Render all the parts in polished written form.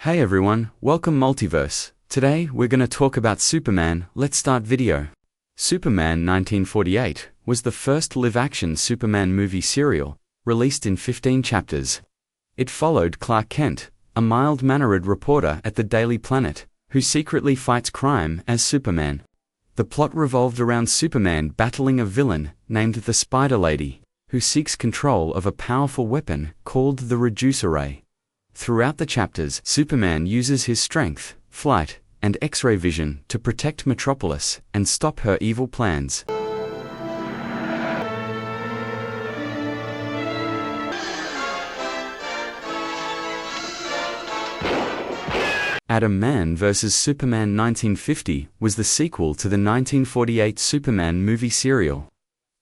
Hey everyone, welcome Multiverse. Today we're gonna talk about Superman. Let's start video. Superman 1948 was the first live-action Superman movie serial, released in 15 chapters. It followed Clark Kent, a mild-mannered reporter at the Daily Planet, who secretly fights crime as Superman. The plot revolved around Superman battling a villain named the Spider Lady, who seeks control of a powerful weapon called the Reducer Ray. Throughout the chapters, Superman uses his strength, flight, and X-ray vision to protect Metropolis and stop her evil plans. Atom Man vs. Superman 1950 was the sequel to the 1948 Superman movie serial.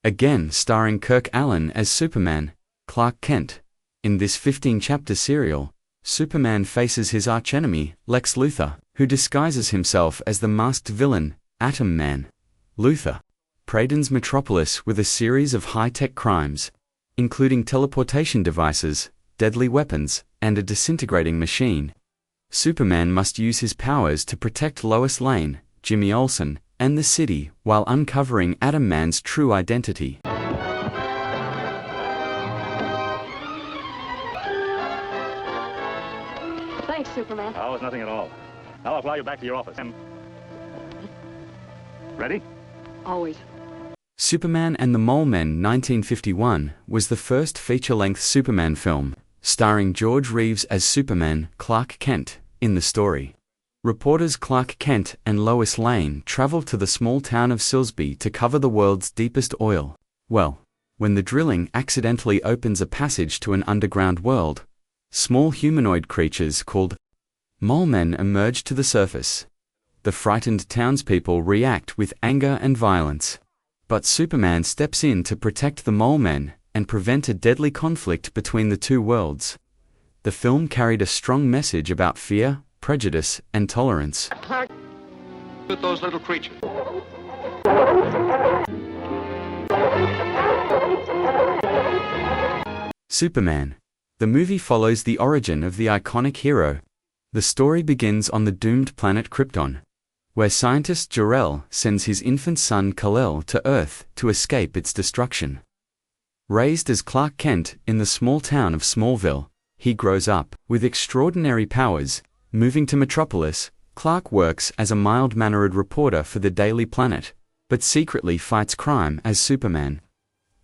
Again starring Kirk Alyn as Superman, Clark Kent. In this 15-chapter serial, Superman faces his archenemy, Lex Luthor, who disguises himself as the masked villain, Atom Man. Luthor pradens Metropolis with a series of high-tech crimes, including teleportation devices, deadly weapons, and a disintegrating machine. Superman must use his powers to protect Lois Lane, Jimmy Olsen, and the city while uncovering Atom Man's true identity. Thanks, Superman. Oh, it's nothing at all. Now I'll fly you back to your office. Ready? Always. Superman and the Mole Men 1951 was the first feature-length Superman film, starring George Reeves as Superman, Clark Kent, in the story. Reporters Clark Kent and Lois Lane travel to the small town of Silsby to cover the world's deepest oil well. When the drilling accidentally opens a passage to an underground world, small humanoid creatures called Mole Men emerge to the surface. The frightened townspeople react with anger and violence. But Superman steps in to protect the Mole Men and prevent a deadly conflict between the two worlds. The film carried a strong message about fear, prejudice, and tolerance. With those little creatures. Superman. The movie follows the origin of the iconic hero. The story begins on the doomed planet Krypton, where scientist Jor-El sends his infant son Kal-El to Earth to escape its destruction. Raised as Clark Kent in the small town of Smallville, he grows up with extraordinary powers. Moving to Metropolis, Clark works as a mild-mannered reporter for the Daily Planet, but secretly fights crime as Superman.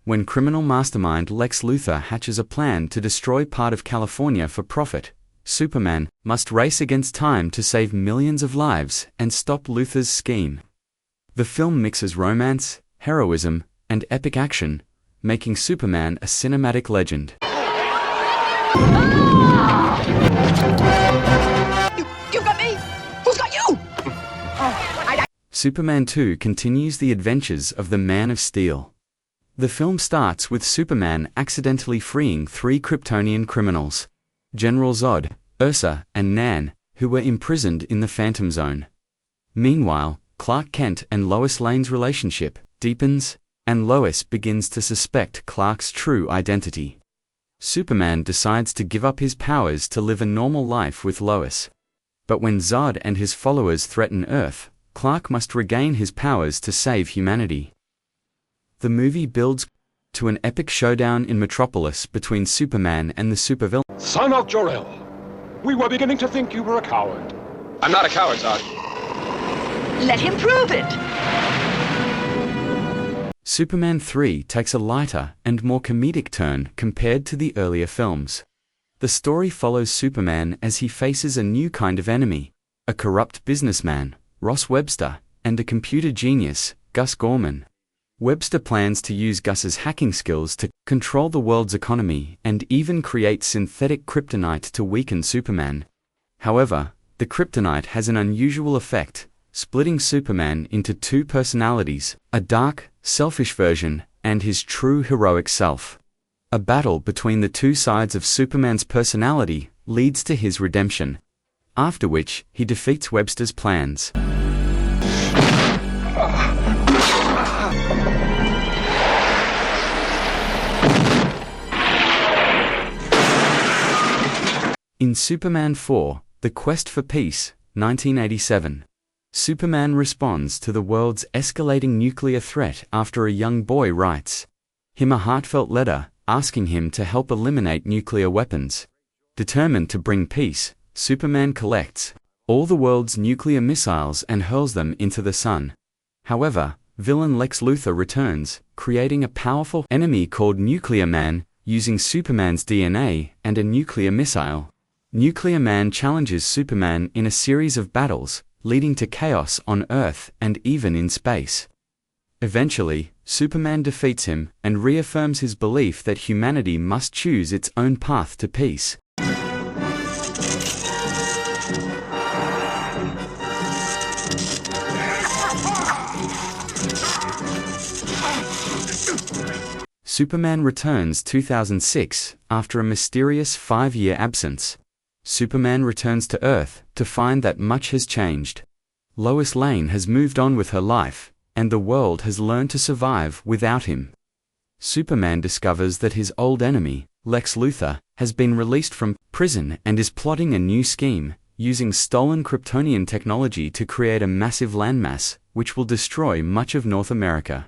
When criminal mastermind Lex Luthor hatches a plan to destroy part of California for profit, Superman must race against time to save millions of lives and stop Luthor's scheme. The film mixes romance, heroism, and epic action, making Superman a cinematic legend. You got me? Who's got you? Superman 2 continues the adventures of the Man of Steel. The film starts with Superman accidentally freeing 3 Kryptonian criminals, General Zod, Ursa, and Nan, who were imprisoned in the Phantom Zone. Meanwhile, Clark Kent and Lois Lane's relationship deepens, and Lois begins to suspect Clark's true identity. Superman decides to give up his powers to live a normal life with Lois. But when Zod and his followers threaten Earth, Clark must regain his powers to save humanity. The movie builds to an epic showdown in Metropolis between Superman and the supervillain. Son of Jor-El, we were beginning to think you were a coward. I'm not a coward, Zod. Let him prove it. Superman 3 takes a lighter and more comedic turn compared to the earlier films. The story follows Superman as he faces a new kind of enemy, a corrupt businessman, Ross Webster, and a computer genius, Gus Gorman. Webster plans to use Gus's hacking skills to control the world's economy and even create synthetic kryptonite to weaken Superman. However, the kryptonite has an unusual effect, splitting Superman into 2 personalities, a dark, selfish version, and his true heroic self. A battle between the 2 sides of Superman's personality leads to his redemption, after which he defeats Webster's plans. In Superman 4, The Quest for Peace, 1987. Superman responds to the world's escalating nuclear threat after a young boy writes him a heartfelt letter asking him to help eliminate nuclear weapons. Determined to bring peace, Superman collects all the world's nuclear missiles and hurls them into the sun. However, villain Lex Luthor returns, creating a powerful enemy called Nuclear Man, using Superman's DNA and a nuclear missile. Nuclear Man challenges Superman in a series of battles, leading to chaos on Earth and even in space. Eventually, Superman defeats him and reaffirms his belief that humanity must choose its own path to peace. Superman Returns 2006. After a mysterious 5-year absence, Superman returns to Earth to find that much has changed. Lois Lane has moved on with her life, and the world has learned to survive without him. Superman discovers that his old enemy, Lex Luthor, has been released from prison and is plotting a new scheme, using stolen Kryptonian technology to create a massive landmass, which will destroy much of North America.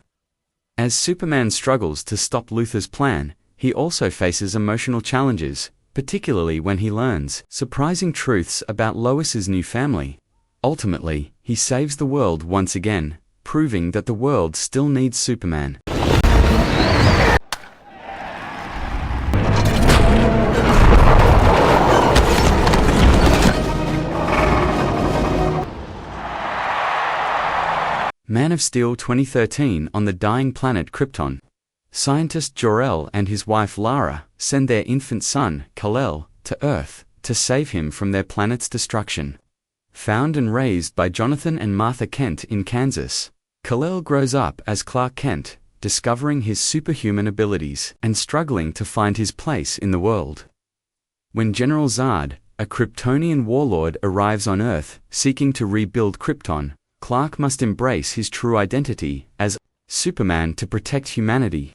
As Superman struggles to stop Luthor's plan, he also faces emotional challenges, particularly when he learns surprising truths about Lois's new family. Ultimately, he saves the world once again, proving that the world still needs Superman. Man of Steel 2013. On the dying planet Krypton, scientist Jor-El and his wife Lara send their infant son, Kal-El, to Earth to save him from their planet's destruction. Found and raised by Jonathan and Martha Kent in Kansas, Kal-El grows up as Clark Kent, discovering his superhuman abilities and struggling to find his place in the world. When General Zod, a Kryptonian warlord, arrives on Earth seeking to rebuild Krypton, Clark must embrace his true identity as Superman to protect humanity.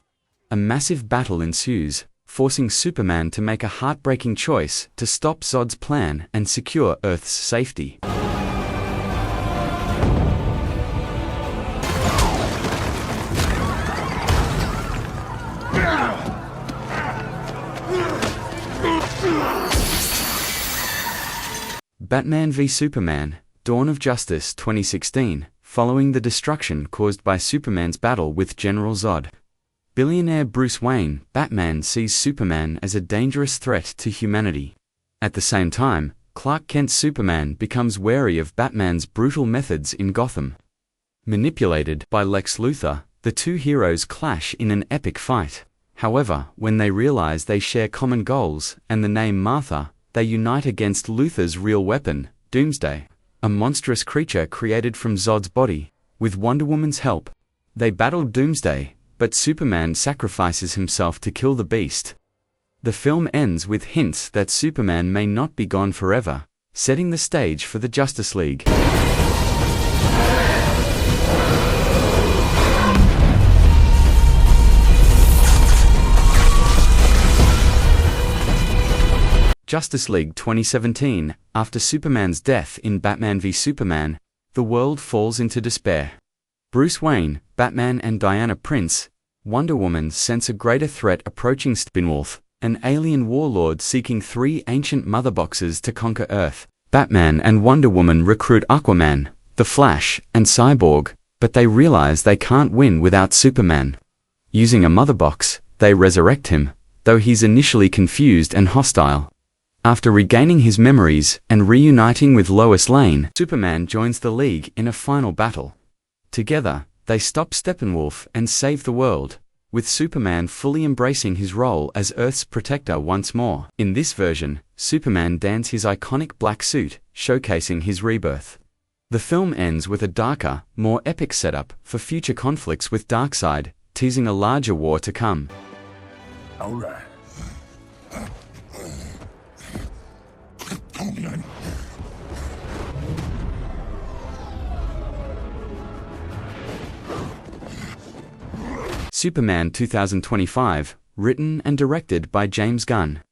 A massive battle ensues, forcing Superman to make a heartbreaking choice to stop Zod's plan and secure Earth's safety. Batman v Superman, Dawn of Justice 2016. Following the destruction caused by Superman's battle with General Zod, billionaire Bruce Wayne, Batman, sees Superman as a dangerous threat to humanity. At the same time, Clark Kent's Superman becomes wary of Batman's brutal methods in Gotham. Manipulated by Lex Luthor, the two heroes clash in an epic fight. However, when they realize they share common goals and the name Martha, they unite against Luthor's real weapon, Doomsday, a monstrous creature created from Zod's body. With Wonder Woman's help, they battle Doomsday, but Superman sacrifices himself to kill the beast. The film ends with hints that Superman may not be gone forever, setting the stage for the Justice League. Justice League 2017. After Superman's death in Batman v Superman, the world falls into despair. Bruce Wayne, Batman and Diana Prince, Wonder Woman sense a greater threat approaching. Steppenwolf, an alien warlord seeking 3 ancient mother boxes to conquer Earth. Batman and Wonder Woman recruit Aquaman, The Flash, and Cyborg, but they realize they can't win without Superman. Using a mother box, they resurrect him, though he's initially confused and hostile. After regaining his memories and reuniting with Lois Lane, Superman joins the League in a final battle. Together, they stop Steppenwolf and save the world, with Superman fully embracing his role as Earth's protector once more. In this version, Superman dons his iconic black suit, showcasing his rebirth. The film ends with a darker, more epic setup for future conflicts with Darkseid, teasing a larger war to come. All right. Superman 2025, written and directed by James Gunn.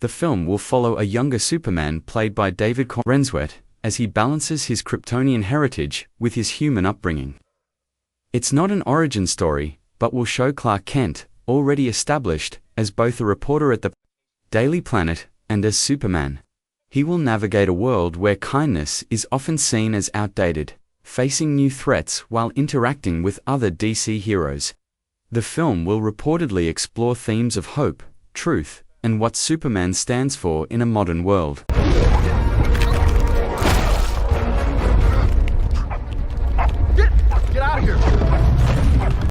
The film will follow a younger Superman played by David Corenswet as he balances his Kryptonian heritage with his human upbringing. It's not an origin story, but will show Clark Kent, already established, as both a reporter at the Daily Planet and as Superman. He will navigate a world where kindness is often seen as outdated, facing new threats while interacting with other DC heroes. The film will reportedly explore themes of hope, truth, and what Superman stands for in a modern world.